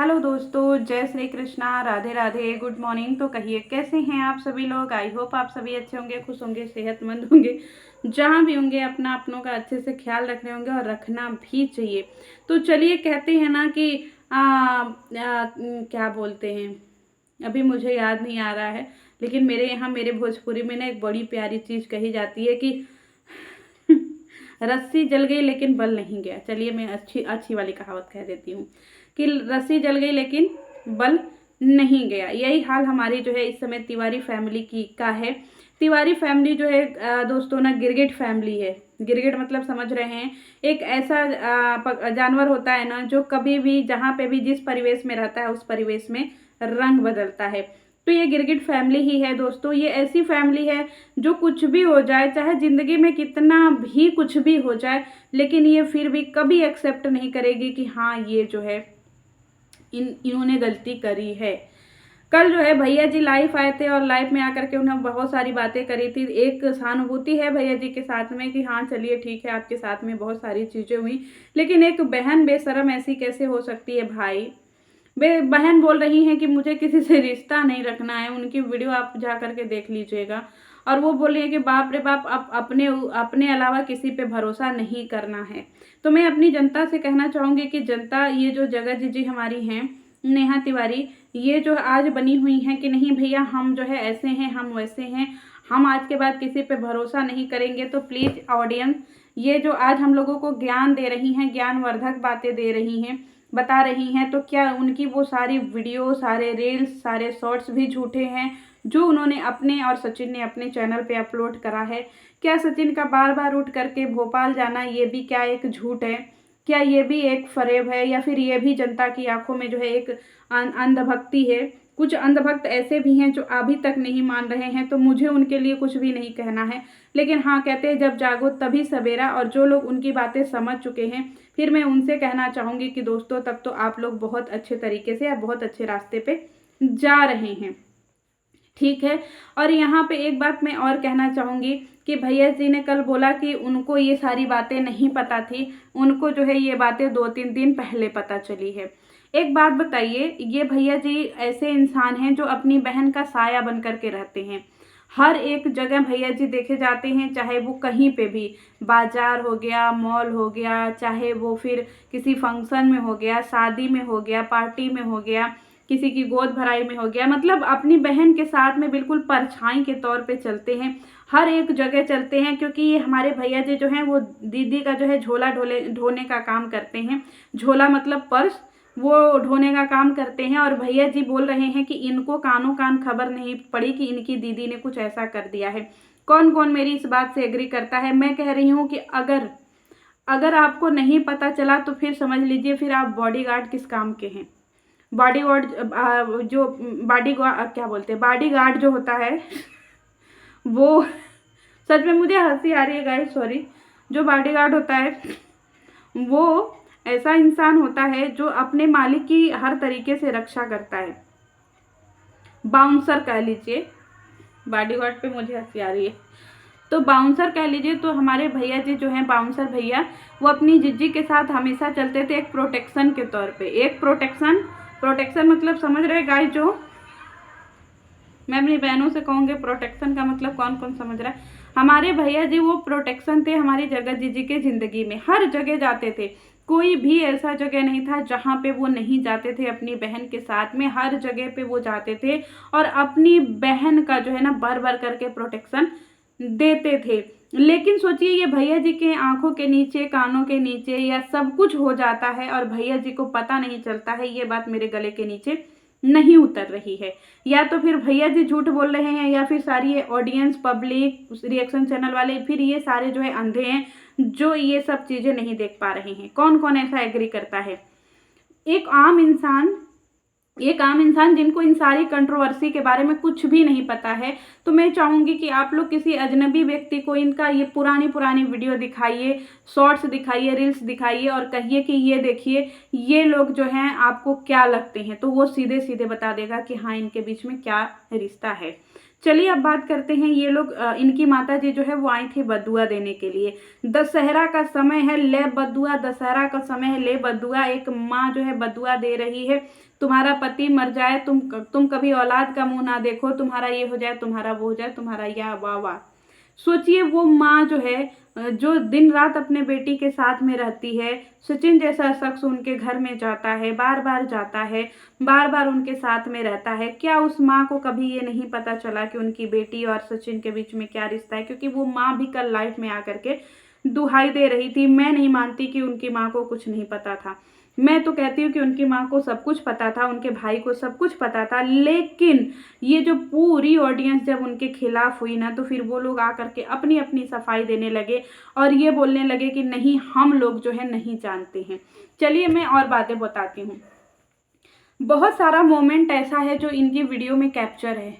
Hello दोस्तों, जय Shri Krishna, Radhe Radhe, good morning. तो कहिए कैसे हैं आप सभी लोग। आई होप आप सभी अच्छे होंगे, खुश होंगे, सेहतमंद होंगे। जहाँ भी होंगे अपना अपनों का अच्छे से ख्याल रख रहे होंगे और रखना भी चाहिए। तो चलिए कहते हैं ना कि क्या बोलते हैं, अभी मुझे याद नहीं आ रहा है, लेकिन मेरे यहाँ मेरे भोजपुरी में ना एक बड़ी प्यारी चीज़ कही जाती है कि रस्सी जल गई लेकिन बल नहीं गया। चलिए मैं अच्छी अच्छी वाली कहावत कह देती हूँ कि रस्सी जल गई लेकिन बल नहीं गया। यही हाल हमारी जो है इस समय तिवारी फैमिली की का है। तिवारी फैमिली जो है दोस्तों ना गिरगिट फैमिली है। गिरगिट मतलब समझ रहे हैं, एक ऐसा जानवर होता है ना जो कभी भी जहाँ पे भी जिस परिवेश में रहता है उस परिवेश में रंग बदलता है। तो ये गिरगिट फैमिली ही है दोस्तों। ये ऐसी फैमिली है जो कुछ भी हो जाए, चाहे ज़िंदगी में कितना भी कुछ भी हो जाए, लेकिन ये फिर भी कभी एक्सेप्ट नहीं करेगी कि हाँ ये जो है इन्होंने गलती करी है। कल जो है भैया जी लाइव आए थे और लाइव में आकर के उन्हें बहुत सारी बातें करी थी। एक सहानुभूति है भैया जी के साथ में कि हाँ चलिए ठीक है, आपके साथ में बहुत सारी चीज़ें हुई, लेकिन एक बहन बेशरम ऐसी कैसे हो सकती है भाई। बहन बोल रही हैं कि मुझे किसी से रिश्ता नहीं रखना है। उनकी वीडियो आप जा करके देख लीजिएगा। और वो बोल रही है कि बाप रे बाप, आप अपने अपने अलावा किसी पे भरोसा नहीं करना है। तो मैं अपनी जनता से कहना चाहूँगी कि जनता, ये जो जगत जीजी हमारी हैं नेहा तिवारी, ये जो आज बनी हुई हैं कि नहीं भैया हम जो है ऐसे हैं, हम वैसे हैं, हम आज के बाद किसी पे भरोसा नहीं करेंगे। तो प्लीज़ ऑडियंस, ये जो आज हम लोगों को ज्ञान दे रही हैं, ज्ञानवर्धक बातें दे रही हैं, बता रही हैं, तो क्या उनकी वो सारी वीडियो, सारे रील्स, सारे शॉर्ट्स भी झूठे हैं जो उन्होंने अपने और सचिन ने अपने चैनल पे अपलोड करा है? क्या सचिन का बार बार उठ करके भोपाल जाना ये भी क्या एक झूठ है? क्या ये भी एक फरेब है, या फिर ये भी जनता की आंखों में जो है एक अंधभक्ति है? कुछ अंधभक्त ऐसे भी हैं जो अभी तक नहीं मान रहे हैं, तो मुझे उनके लिए कुछ भी नहीं कहना है। लेकिन हाँ, कहते हैं जब जागो तभी सवेरा, और जो लोग उनकी बातें समझ चुके हैं, फिर मैं उनसे कहना चाहूँगी कि दोस्तों तब तो आप लोग बहुत अच्छे तरीके से या बहुत अच्छे रास्ते पे जा रहे हैं, ठीक है। और यहाँ पे एक बात मैं और कहना चाहूँगी कि भैया जी ने कल बोला कि उनको ये सारी बातें नहीं पता थी, उनको जो है ये बातें 2-3 दिन पहले पता चली है। एक बात बताइए, ये भैया जी ऐसे इंसान हैं जो अपनी बहन का साया बन करके रहते हैं। हर एक जगह भैया जी देखे जाते हैं, चाहे वो कहीं पे भी, बाजार हो गया, मॉल हो गया, चाहे वो फिर किसी फंक्शन में हो गया, शादी में हो गया, पार्टी में हो गया, किसी की गोद भराई में हो गया, मतलब अपनी बहन के साथ में बिल्कुल परछाई के तौर पे चलते हैं, हर एक जगह चलते हैं। क्योंकि ये हमारे भैया जी जो हैं वो दीदी का जो है झोला ढोने का काम करते हैं। झोला मतलब पर्स, वो ढोने का काम करते हैं। और भैया जी बोल रहे हैं कि इनको कानों कान खबर नहीं पड़ी कि इनकी दीदी ने कुछ ऐसा कर दिया है। कौन कौन मेरी इस बात से एग्री करता है? मैं कह रही हूँ कि अगर आपको नहीं पता चला तो फिर समझ लीजिए फिर आप बॉडीगार्ड किस काम के हैं। बॉडीगार्ड जो बॉडीगार्ड क्या बोलते हैं, बॉडीगार्ड जो होता है वो सच में मुझे हंसी आ रही है गाइस, सॉरी। जो बॉडीगार्ड होता है वो ऐसा इंसान होता है जो अपने मालिक की हर तरीके से रक्षा करता है। बाउंसर कह लीजिए, बॉडीगार्ड पे मुझे हंसी आ रही है, तो बाउंसर कह लीजिए। तो हमारे भैया जी जो हैं बाउंसर भैया, वो अपनी जिज्जी के साथ हमेशा चलते थे एक प्रोटेक्शन के तौर पे। एक प्रोटेक्शन मतलब समझ रहे गाइस? जो मैं अपनी बहनों से कहूँगी प्रोटेक्शन का मतलब कौन कौन समझ रहा है? हमारे भैया जी वो प्रोटेक्शन थे हमारी जगत जीजी के ज़िंदगी में। हर जगह जाते थे, कोई भी ऐसा जगह नहीं था जहाँ पे वो नहीं जाते थे अपनी बहन के साथ में। हर जगह पे वो जाते थे और अपनी बहन का जो है ना भर भर करके प्रोटेक्शन देते थे। लेकिन सोचिए, ये भैया जी के आंखों के नीचे, कानों के नीचे या सब कुछ हो जाता है और भैया जी को पता नहीं चलता है। ये बात मेरे गले के नीचे नहीं उतर रही है। या तो फिर भैया जी झूठ बोल रहे हैं, या फिर सारी ये ऑडियंस, पब्लिक, रिएक्शन चैनल वाले, फिर ये सारे जो है अंधे हैं जो ये सब चीज़ें नहीं देख पा रहे हैं। कौन कौन ऐसा एग्री करता है? एक आम इंसान जिनको इन सारी कंट्रोवर्सी के बारे में कुछ भी नहीं पता है, तो मैं चाहूँगी कि आप लोग किसी अजनबी व्यक्ति को इनका ये पुरानी वीडियो दिखाइए, शॉर्ट्स दिखाइए, रील्स दिखाइए और कहिए कि ये देखिए ये लोग जो हैं आपको क्या लगते हैं, तो वो सीधे सीधे बता देगा कि हाँ इनके बीच में क्या रिश्ता है। चलिए अब बात करते हैं, ये लोग इनकी माता जी जो है वो आई थी बदुआ देने के लिए। दशहरा का समय है, ले बदुआ, दशहरा का समय है, ले बदुआ। एक माँ जो है बदुआ दे रही है, तुम्हारा पति मर जाए, तुम कभी औलाद का मुंह ना देखो, तुम्हारा ये हो जाए, तुम्हारा वो हो जाए, तुम्हारा या वाह वाह। सोचिए वो माँ जो है जो दिन रात अपने बेटी के साथ में रहती है, सचिन जैसा शख्स उनके घर में जाता है, बार बार जाता है, बार बार उनके साथ में रहता है, क्या उस माँ को कभी ये नहीं पता चला कि उनकी बेटी और सचिन के बीच में क्या रिश्ता है? क्योंकि वो माँ भी कल लाइफ में आकर के दुहाई दे रही थी। मैं नहीं मानती कि उनकी माँ को कुछ नहीं पता था, मैं तो कहती हूँ कि उनकी माँ को सब कुछ पता था, उनके भाई को सब कुछ पता था। लेकिन ये जो पूरी ऑडियंस जब उनके खिलाफ हुई ना, तो फिर वो लोग आकर के अपनी अपनी सफाई देने लगे और ये बोलने लगे कि नहीं, हम लोग जो है नहीं जानते हैं। चलिए मैं और बातें बताती हूँ। बहुत सारा मोमेंट ऐसा है जो इनकी वीडियो में कैप्चर है,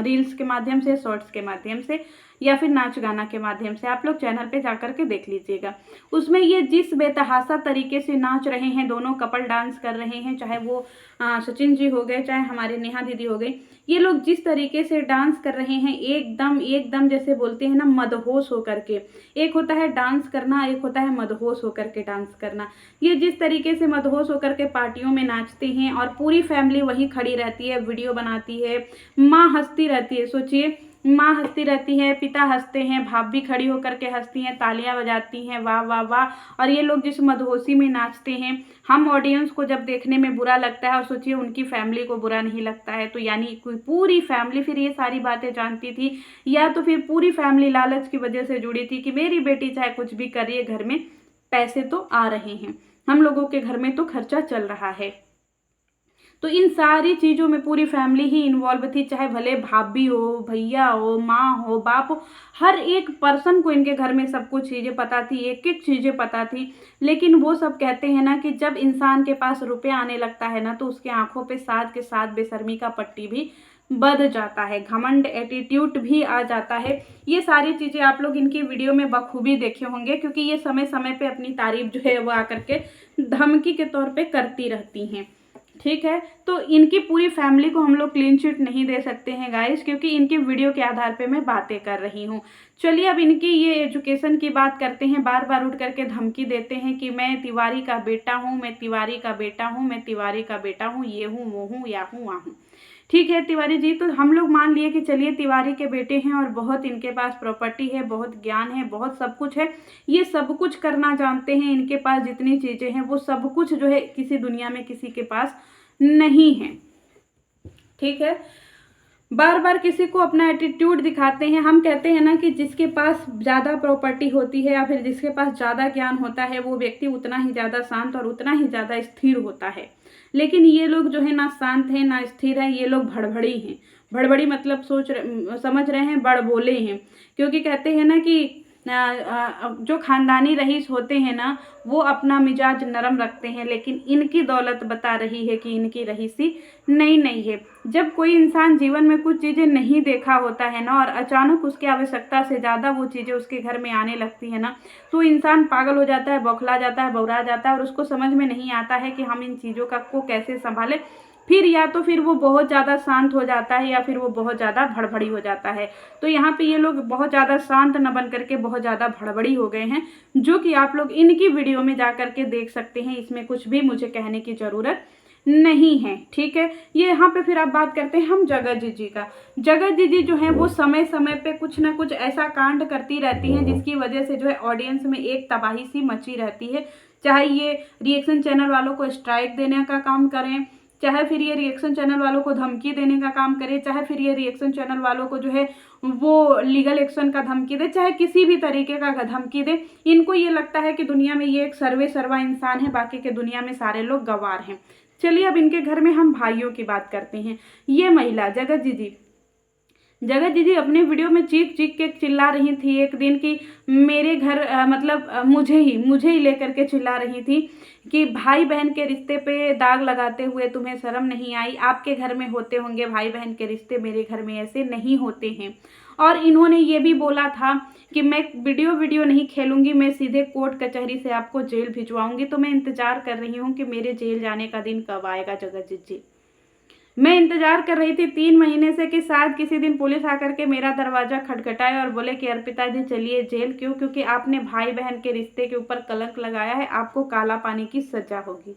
रील्स के माध्यम से, शॉर्ट्स के माध्यम से, या फिर नाच गाना के माध्यम से। आप लोग चैनल पे जाकर के देख लीजिएगा। उसमें ये जिस बेतहासा तरीके से नाच रहे हैं, दोनों कपल डांस कर रहे हैं, चाहे वो सचिन जी हो गए, चाहे हमारे नेहा दीदी हो गई, ये लोग जिस तरीके से डांस कर रहे हैं, एकदम एकदम जैसे बोलते हैं ना, मदहोश होकर के। एक होता है डांस करना, एक होता है मदहोश होकर के डांस करना। ये जिस तरीके से मदहोश होकर के पार्टियों में नाचते हैं और पूरी फैमिली वहीं खड़ी रहती है, वीडियो बनाती है, माँ हंसती रहती है। सोचिए, माँ हंसती रहती है, पिता हंसते हैं, भाभी खड़ी होकर के हंसती हैं, तालियां बजाती हैं, वाह वाह वाह। और ये लोग जिस मदहोशी में नाचते हैं, हम ऑडियंस को जब देखने में बुरा लगता है, और सोचिए उनकी फैमिली को बुरा नहीं लगता है, तो यानी कोई पूरी फैमिली फिर ये सारी बातें जानती थी, या तो फिर पूरी फैमिली लालच की वजह से जुड़ी थी कि मेरी बेटी चाहे कुछ भी करिए, घर में पैसे तो आ रहे हैं, हम लोगों के घर में तो खर्चा चल रहा है। तो इन सारी चीज़ों में पूरी फैमिली ही इन्वॉल्व थी, चाहे भले भाभी हो, भैया हो, माँ हो, बाप हो, हर एक पर्सन को इनके घर में सब कुछ चीज़ें पता थी, एक एक चीज़ें पता थी। लेकिन वो सब कहते हैं ना कि जब इंसान के पास रुपया आने लगता है ना, तो उसके आंखों पे साथ के साथ बेशर्मी का पट्टी भी बध जाता है, घमंड एटीट्यूड भी आ जाता है। ये सारी चीज़ें आप लोग इनकी वीडियो में बखूबी देखे होंगे, क्योंकि ये समय समय पे अपनी तारीफ जो है वो आकर के धमकी के तौर पे करती रहती हैं। ठीक है, तो इनकी पूरी फैमिली को हम लोग क्लीन चिट नहीं दे सकते हैं गाइस, क्योंकि इनकी वीडियो के आधार पे मैं बातें कर रही हूँ। चलिए अब इनकी ये एजुकेशन की बात करते हैं। बार बार उठ करके धमकी देते हैं कि मैं तिवारी का बेटा हूँ, मैं तिवारी का बेटा हूँ, मैं तिवारी का बेटा हूँ, ये हूँ, वो हूँ, या हूँ, वहाँ हूँ। ठीक है तिवारी जी, तो हम लोग मान लिए कि चलिए तिवारी के बेटे हैं और बहुत इनके पास प्रॉपर्टी है, बहुत ज्ञान है, बहुत सब कुछ है, ये सब कुछ करना जानते हैं, इनके पास जितनी चीज़ें हैं वो सब कुछ जो है किसी दुनिया में किसी के पास नहीं है। ठीक है, बार बार किसी को अपना एटीट्यूड दिखाते हैं। हम कहते हैं ना कि जिसके पास ज़्यादा प्रॉपर्टी होती है या फिर जिसके पास ज़्यादा ज्ञान होता है, वो व्यक्ति उतना ही ज़्यादा शांत और उतना ही ज़्यादा स्थिर होता है। लेकिन ये लोग जो है ना शांत है ना स्थिर है, ये लोग भड़बड़ी हैं। भड़बड़ी मतलब समझ रहे हैं, बड़ बोले हैं। क्योंकि कहते हैं ना कि जो खानदानी रईस होते हैं ना, वो अपना मिजाज नरम रखते हैं, लेकिन इनकी दौलत बता रही है कि इनकी रईसी नहीं है। जब कोई इंसान जीवन में कुछ चीज़ें नहीं देखा होता है ना, और अचानक उसकी आवश्यकता से ज़्यादा वो चीज़ें उसके घर में आने लगती है ना, तो इंसान पागल हो जाता है, बौखला जाता है, बौरा जाता है, और उसको समझ में नहीं आता है कि हम इन चीज़ों को कैसे संभालें। फिर या तो फिर वो बहुत ज़्यादा शांत हो जाता है, या फिर वो बहुत ज़्यादा भड़बड़ी हो जाता है। तो यहाँ पे ये लोग बहुत ज़्यादा शांत न बन करके बहुत ज़्यादा भड़बड़ी हो गए हैं, जो कि आप लोग इनकी वीडियो में जा करके देख सकते हैं। इसमें कुछ भी मुझे कहने की ज़रूरत नहीं है। ठीक है, ये यहाँ पे फिर आप बात करते हैं हम जगत जी का। जगत जी जो है वो समय समय पे कुछ ना कुछ ऐसा कांड करती रहती हैं, जिसकी वजह से जो है ऑडियंस में एक तबाही सी मची रहती है। चाहे ये रिएक्शन चैनल वालों को स्ट्राइक देने का काम करें, चाहे फिर ये रिएक्शन चैनल वालों को धमकी देने का काम करे, चाहे फिर ये रिएक्शन चैनल वालों को जो है वो लीगल एक्शन का धमकी दे, चाहे किसी भी तरीके का धमकी दे। इनको ये लगता है कि दुनिया में ये एक सर्वे सर्वा इंसान है, बाकी के दुनिया में सारे लोग गवार हैं। चलिए अब इनके घर में हम भाइयों की बात करते हैं। ये महिला जगत जी अपने वीडियो में चीख के चिल्ला रही थी एक दिन कि मेरे घर मतलब मुझे ही लेकर के चिल्ला रही थी कि भाई बहन के रिश्ते पे दाग लगाते हुए तुम्हें शर्म नहीं आई? आपके घर में होते होंगे भाई बहन के रिश्ते, मेरे घर में ऐसे नहीं होते हैं। और इन्होंने ये भी बोला था कि मैं वीडियो नहीं खेलूंगी, मैं सीधे कोर्ट कचहरी से आपको जेल भिजवाऊंगी। तो मैं इंतजार कर रही हूँ कि मेरे जेल जाने का दिन कब आएगा जगत जी। मैं इंतजार कर रही थी 3 महीने से कि शायद किसी दिन पुलिस आकर के मेरा दरवाजा खटखटाए और बोले कि अर्पिता जी चलिए जेल। क्यों? क्योंकि आपने भाई बहन के रिश्ते के ऊपर कलंक लगाया है, आपको काला पानी की सजा होगी।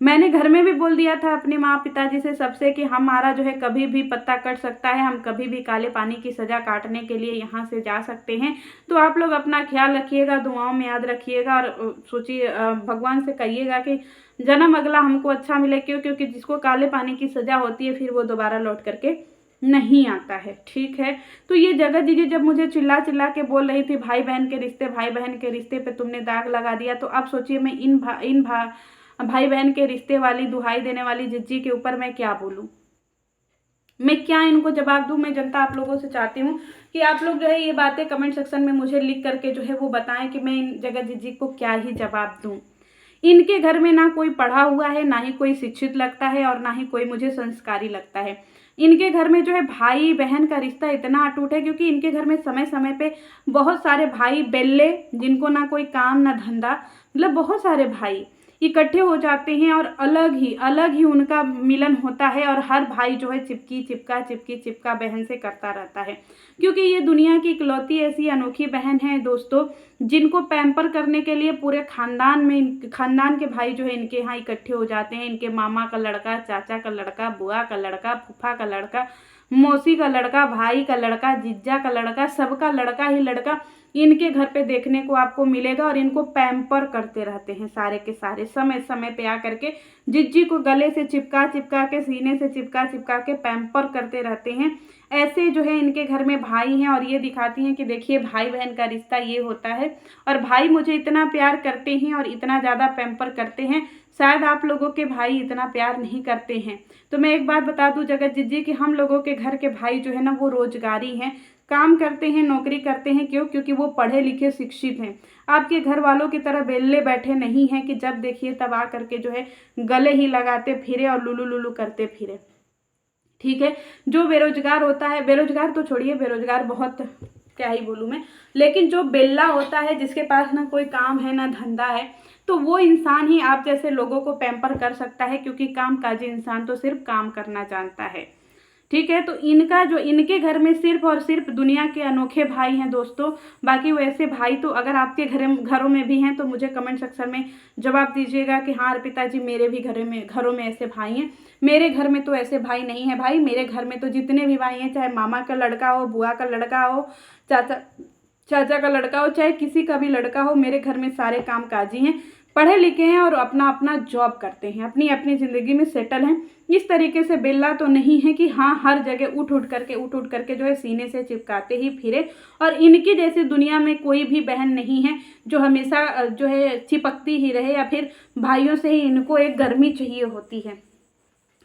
मैंने घर में भी बोल दिया था अपने माँ पिताजी से, सबसे, कि हमारा जो है कभी भी पत्ता कट सकता है, हम कभी भी काले पानी की सज़ा काटने के लिए यहाँ से जा सकते हैं। तो आप लोग अपना ख्याल रखिएगा, दुआओं में याद रखिएगा और सोचिए, भगवान से कहिएगा कि जन्म अगला हमको अच्छा मिले। क्यों? क्योंकि जिसको काले पानी की सज़ा होती है फिर वो दोबारा लौट करके नहीं आता है। ठीक है, तो ये जगत दीदी जब मुझे चिल्ला चिल्ला के बोल रही थी भाई बहन के रिश्ते, भाई बहन के रिश्ते पे तुमने दाग लगा दिया, तो अब सोचिए मैं इन भाई बहन के रिश्ते वाली दुहाई देने वाली जिज्जी के ऊपर मैं क्या बोलूं, मैं क्या इनको जवाब दूं। मैं जनता आप लोगों से चाहती हूँ कि आप लोग जो है ये बातें कमेंट सेक्शन में मुझे लिख करके जो है वो बताएं कि मैं इन जगत जिज्जी को क्या ही जवाब दूं। इनके घर में ना कोई पढ़ा हुआ है, ना ही कोई शिक्षित लगता है और ना ही कोई मुझे संस्कारी लगता है। इनके घर में जो है भाई बहन का रिश्ता इतना अटूट है क्योंकि इनके घर में समय समय पे बहुत सारे भाई बेल्ले, जिनको ना कोई काम ना धंधा, मतलब बहुत सारे भाई इकट्ठे हो जाते हैं और अलग ही उनका मिलन होता है। और हर भाई जो है चिपकी चिपका बहन से करता रहता है, क्योंकि ये दुनिया की इकलौती ऐसी अनोखी बहन है दोस्तों, जिनको पैम्पर करने के लिए पूरे खानदान के भाई जो है इनके यहाँ इकट्ठे हो जाते हैं। इनके मामा का लड़का, चाचा का लड़का, बुआ का लड़का, फूफा का लड़का, मौसी का लड़का, भाई का लड़का, जीजा का लड़का, सबका लड़का ही लड़का इनके घर पे देखने को आपको मिलेगा। और इनको पैम्पर करते रहते हैं सारे के सारे, समय समय पे आकर के जिज्जी को गले से चिपका के, सीने से चिपका के पैम्पर करते रहते हैं। ऐसे जो है इनके घर में भाई हैं और ये दिखाती हैं कि देखिए भाई बहन का रिश्ता ये होता है। और भाई मुझे इतना प्यार करते हैं और इतना ज़्यादा पैम्पर करते हैं, शायद आप लोगों के भाई इतना प्यार नहीं करते हैं। तो मैं एक बात बता दूं जगत जिज्जी कि हम लोगों के घर के भाई जो है ना वो रोजगारी हैं, काम करते हैं, नौकरी करते हैं। क्यों? क्योंकि वो पढ़े लिखे शिक्षित हैं। आपके घर वालों की तरह बेल्ले बैठे नहीं हैं कि जब देखिए तब आ करके जो है गले ही लगाते फिरे और लुलू लुलू करते फिरे। ठीक है, जो बेरोजगार होता है, बेरोजगार तो छोड़िए, बेरोजगार बहुत क्या ही बोलूँ मैं, लेकिन जो बेल्ला होता है, जिसके पास ना कोई काम है ना धंधा है, तो वो इंसान ही आप जैसे लोगों को पैम्पर कर सकता है, क्योंकि कामकाजी इंसान तो सिर्फ काम करना जानता है। ठीक है, तो इनके घर में सिर्फ और सिर्फ दुनिया के अनोखे भाई हैं दोस्तों। बाकी वैसे भाई तो अगर आपके घरों में भी हैं तो मुझे कमेंट सेक्शन में जवाब दीजिएगा कि हाँ अर्पिता जी मेरे भी घरों में ऐसे भाई हैं। मेरे घर में तो ऐसे भाई नहीं है भाई। मेरे घर में तो जितने भी भाई हैं, चाहे मामा का लड़का हो, बुआ का लड़का हो, चाचा का लड़का हो, चाहे किसी का भी लड़का हो, मेरे घर में सारे कामकाजी हैं, पढ़े लिखे हैं और अपना अपना जॉब करते हैं, अपनी अपनी ज़िंदगी में सेटल हैं। इस तरीके से बेल्ला तो नहीं है कि हाँ हर जगह उठ उठ करके जो है सीने से चिपकाते ही फिरे। और इनकी जैसी दुनिया में कोई भी बहन नहीं है जो हमेशा जो है चिपकती ही रहे, या फिर भाइयों से ही इनको एक गर्मी चाहिए होती है,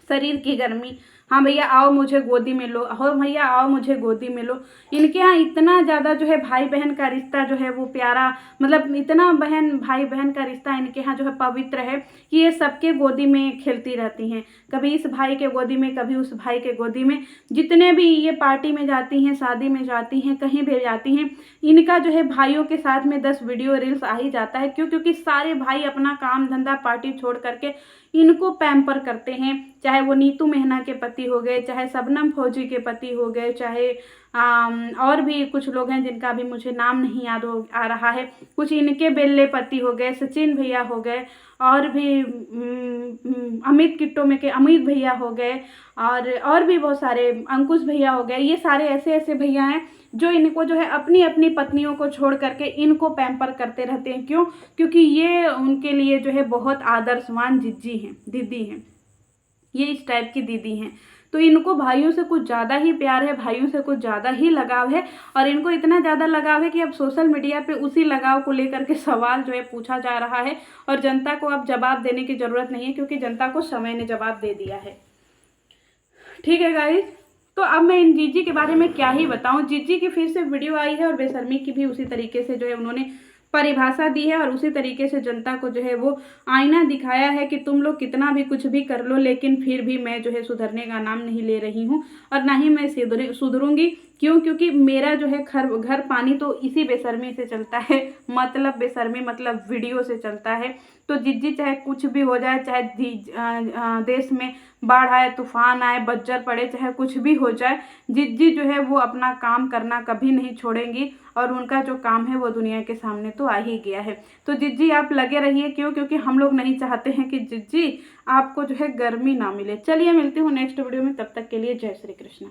शरीर की गर्मी। हाँ भैया आओ मुझे गोदी में लो, हो भैया आओ मुझे गोदी में लो। इनके यहाँ इतना ज़्यादा जो है भाई बहन का रिश्ता जो है वो प्यारा, मतलब इतना भाई बहन का रिश्ता इनके यहाँ जो है पवित्र है कि ये सबके गोदी में खेलती रहती हैं, कभी इस भाई के गोदी में, कभी उस भाई के गोदी में। जितने भी ये पार्टी में जाती हैं, शादी में जाती हैं, कहीं भी जाती हैं, इनका जो है भाइयों के साथ में 10 वीडियो रील्स आ ही जाता है। क्यों? क्योंकि सारे भाई अपना काम धंधा पार्टी छोड़ करके इनको पैम्पर करते हैं। चाहे वो नीतू मेहना के पति हो गए, चाहे शबनम फौजी के पति हो गए, चाहे और भी कुछ लोग हैं जिनका भी मुझे नाम नहीं याद आ रहा है, कुछ इनके बेल्ले पति हो गए, सचिन भैया हो गए, और भी अमित किट्टो में के अमित भैया हो गए, और भी बहुत सारे अंकुश भैया हो गए। ये सारे ऐसे ऐसे भैया हैं जो इनको जो है अपनी अपनी पत्नियों को छोड़ करके इनको पैम्पर करते रहते हैं। क्यों? क्योंकि ये उनके लिए जो है बहुत आदर्शवान जिज्जी हैं, दीदी हैं, ये इस टाइप की दीदी हैं। तो इनको भाइयों से कुछ ज़्यादा ही प्यार है, भाइयों से कुछ ज़्यादा ही लगाव है। और इनको इतना ज़्यादा लगाव है कि अब सोशल मीडिया पे उसी लगाव को लेकर के सवाल जो है पूछा जा रहा है, और जनता को अब जवाब देने की ज़रूरत नहीं है, क्योंकि जनता को समय ने जवाब दे दिया है। ठीक है गाइस, तो अब मैं इन जीजी के बारे में क्या ही बताऊं। जीजी की फिर से वीडियो आई है और बेशर्मी की भी उसी तरीके से जो है उन्होंने परिभाषा दी है, और उसी तरीके से जनता को जो है वो आईना दिखाया है कि तुम लोग कितना भी कुछ भी कर लो, लेकिन फिर भी मैं जो है सुधरने का नाम नहीं ले रही हूँ और ना ही मैं सुधरूंगी। क्यों? क्योंकि मेरा जो है घर पानी तो इसी बेशर्मी से चलता है, मतलब बेशर्मी मतलब वीडियो से चलता है। तो जिज्जी चाहे कुछ भी हो जाए, चाहे देश में बाढ़ आए, तूफान आए, बज्जर पड़े, चाहे कुछ भी हो जाए, जिज्जी जो है वो अपना काम करना कभी नहीं छोड़ेंगी और उनका जो काम है वो दुनिया के सामने तो आ ही गया है। तो जिज्जी आप लगे रहिए, क्यों? क्योंकि हम लोग नहीं चाहते हैं कि जिज्जी आपको जो है गर्मी ना मिले। चलिए मिलती हूँ नेक्स्ट वीडियो में, तब तक के लिए जय श्री कृष्ण।